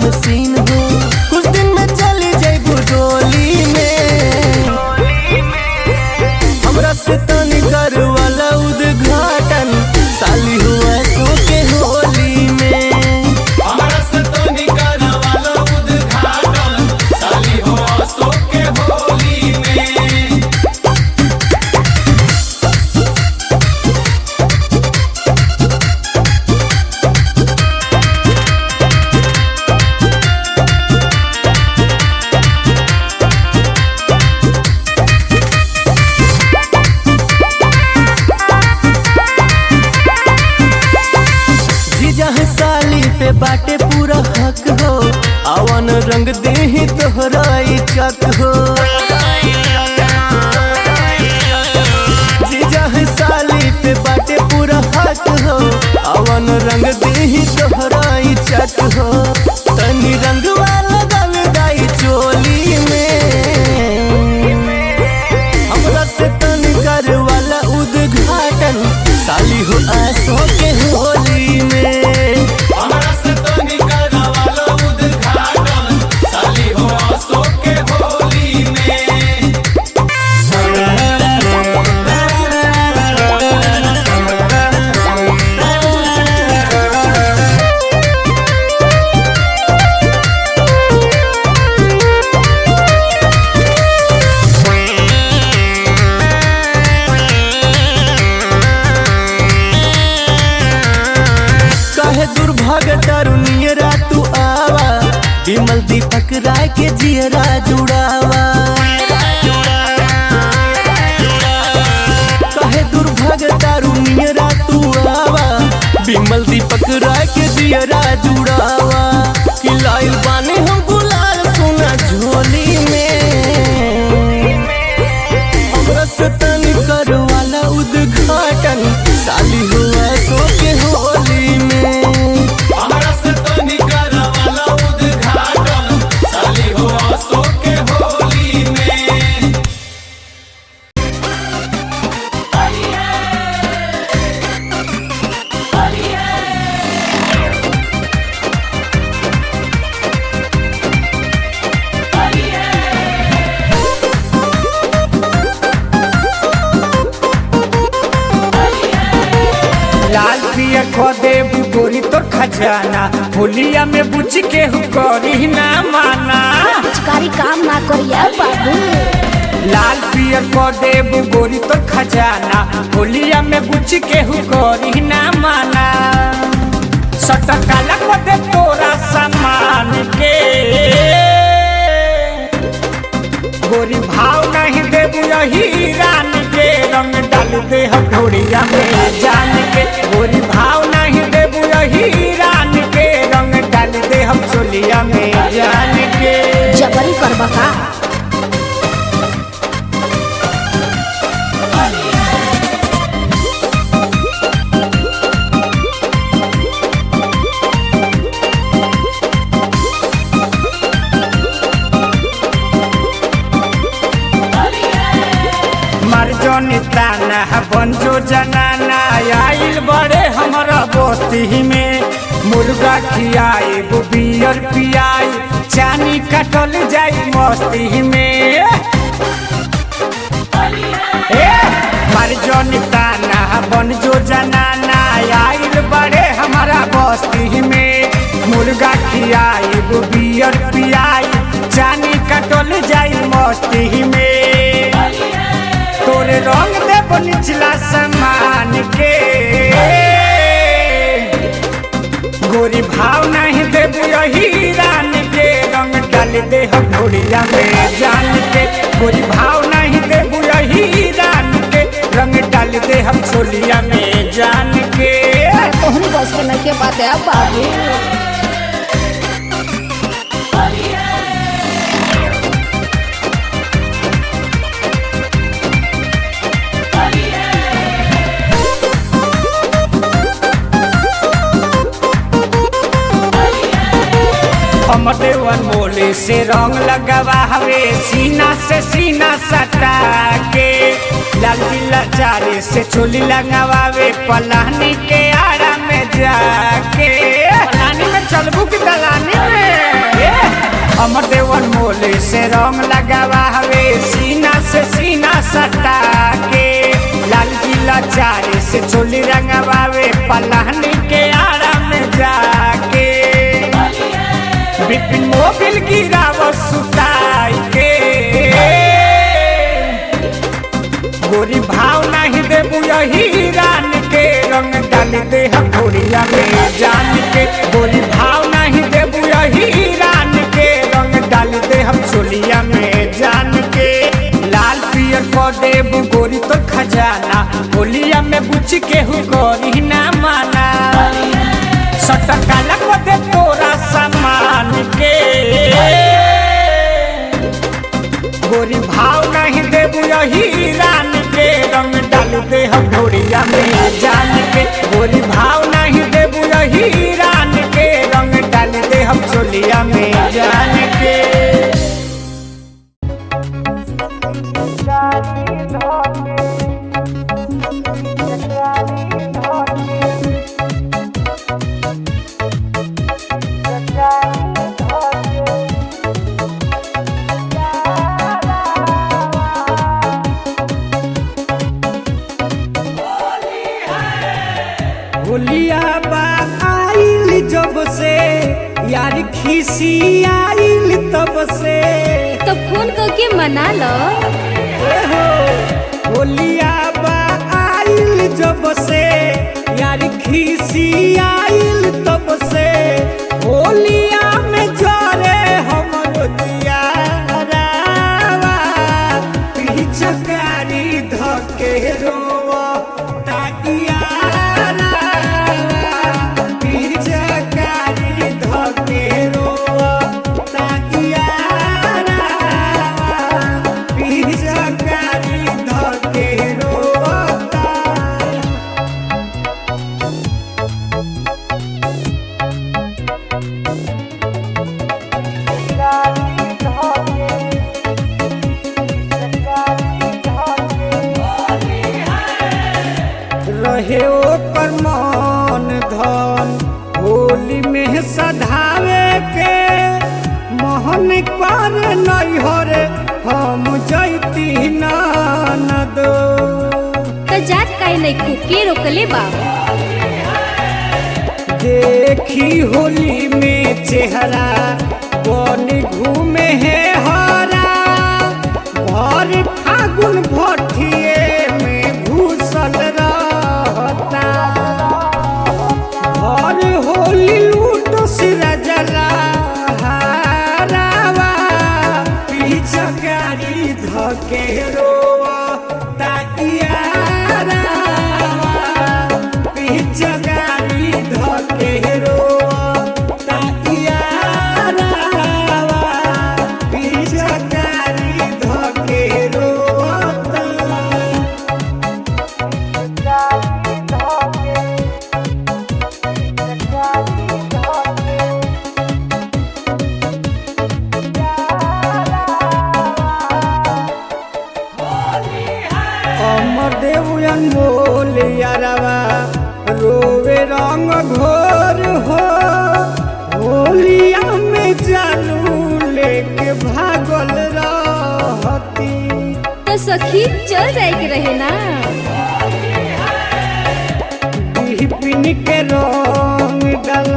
हसीन हो, कुछ दिन में चली जाइबू डोली में। हमरा से तनी कर वाला उद्घाटन साली हुआ सो के होली में। हमरा से तनी कर वाला उद्घाटन साली हुआ सो के होली में। साली पे बाटे पूरा हक हो, आवन रंग देही तोहरा चक हो। जीजा है साली पे बाटे पूरा हक हो, आवन रंग देही तोहरा चक हो। तनी रंग वाला दाई चोली में, हमरा से तनी कर वाला उद्घाटन साली हो आसो के होली में। हमरा से तनी कर वाला उद्घाटन साली हुआ सो के होली में। कहे दुर्भाग्य तरुनियरा तू आवा, विमल दीपक राय के जियरा जुड़ावा। कहे दुर्भाग्य तरुनियरा तू आवा, विमल दीपक राय के जियरा जुड़ावा। कि लाइल बाने हम गुलाल सोना झोली में, हमरा से तनी कर वाला उद्घाटन साली हुआ सो के होली में। हमरा से तनी कर वाला उद्घाटन साली हुआ सो के होली में। लाल पिया खो देबू गोरी तो खजाना, होलिया में बुझ के करी ना माना। पिचकारी काम ना करिया बाबू। लाल पिया खो देबू गोरी तो खजाना, होलिया में बुझ के करी ना माना। सटकाला को दे तोरा सामान के, गोरी भाव नहीं देबू यही रान के। रंग डाल दे हथौड़िया में जान के, गोरी भाव नहीं देबू यही रान के। रंग डाल दे हम चोलिया में जान के। जबरी करबा का? मर्जनी ताना बंजो जनाना, आइल बड़े हमारा बस्ती में। मुर्गा खियाई बियर पियाई, चानी कटल जाई मस्ती में। मर्जनी ताना बंजो जनाना, आइल बड़े हमारा बस्ती में। मुर्गा खियाई बियर पियाई, चानी कटल जाई मस्ती में। तोरे रंग देव निचला समान के, गोरी भाव नहीं देबू यही रान के। रंग डाल दे हथौड़िया में जान के, गोरी भाव नहीं देबू यही रान के। रंग डाल दे हम चोलिया में जान के। तोहनी बस के नहीं के बात है बाबू। अमदेवन मोले से रंग लगावा हवे, सीना से सीना सटा के। लाल जिला चारे से चोली लगावे, पलानी के आड़ा में जाके। पलानी में चलबू की दलानी में हमर देवन मोले से रंग लगावा हवे सीना से सीना सटा के लाल किला चारे से चोली रंगवावे पलाहनी के आड़ा में जाके बिपिन मोबिल गिराव सुताई के गोरी भाव नहीं देबू यही रान के रंग डाल दे हथोड़िया में जान के गोरी भाव नहीं देबू यही रान के रंग डाल दे हम चोलिया में जान के लाल पियर को देबू गोरी तो खजाना होलिया में बुझ के हु गोरी ना माना सटकाला को दे तोरा सामान के गोरी भाव नहीं देबू यही रान के रंग डाल दे हम ढोरिया में जान के गोरी भाव नहीं देबू यही रान के रंग डाल दे हम चोलिया में जान के होलिया बा आइल जब से यार खिसी आइल तब से तो फोन करके मना लो। होलिया बा आइल जब से यार खिसी आइल तब से होलिया में जरे हमरो दिया रावा पिचकारी धके रोवा ताकिया रहे ओकर मन धन होली में सधावे के मोहन कर नैहर हम जैती ननद तो जात काहे नहीं खुके रोकले बा। देखी होली में चेहरा बन घूमे है हरा भर फागुन भठिए में घुसल रहता और होली लूट सिरा जला हारावा पिचकारी धके रोवा ताकिया पिचकारी धके रोवा ताकिया पिचकारी धके रोवा अमर देवयन बोल यारवा रोवे रंग घोर हो होलिया में जानू लेके भागल रहती तो सखी चल जाए के रहे ना। बिपिन के रंग डाल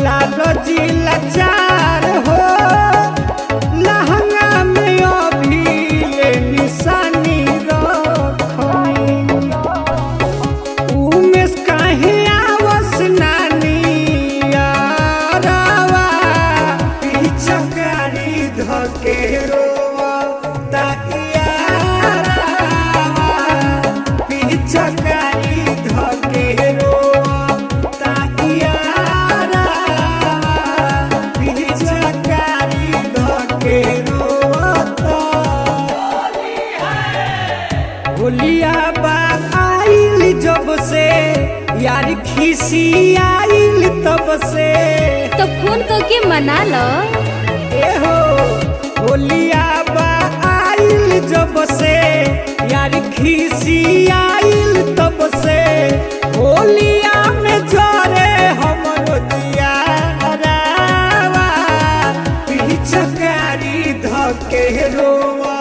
लाल जी लाचार हो लहंगा में अभी ले निशानी रखनी उमेश काहे आवस नानी यारवा पिचकारी धके रोवा ताकिया पिचकारी धके रोवा ताकिया पिचकारी धके रोवा होलिया बा आइल जब से यार खिसी आइल तब से तो फोन करके मना लो। होलिया बा आइल जब से यार खिसी आइल तब से होलिया में जरे हमरो दिया रावा पीछे के रोवा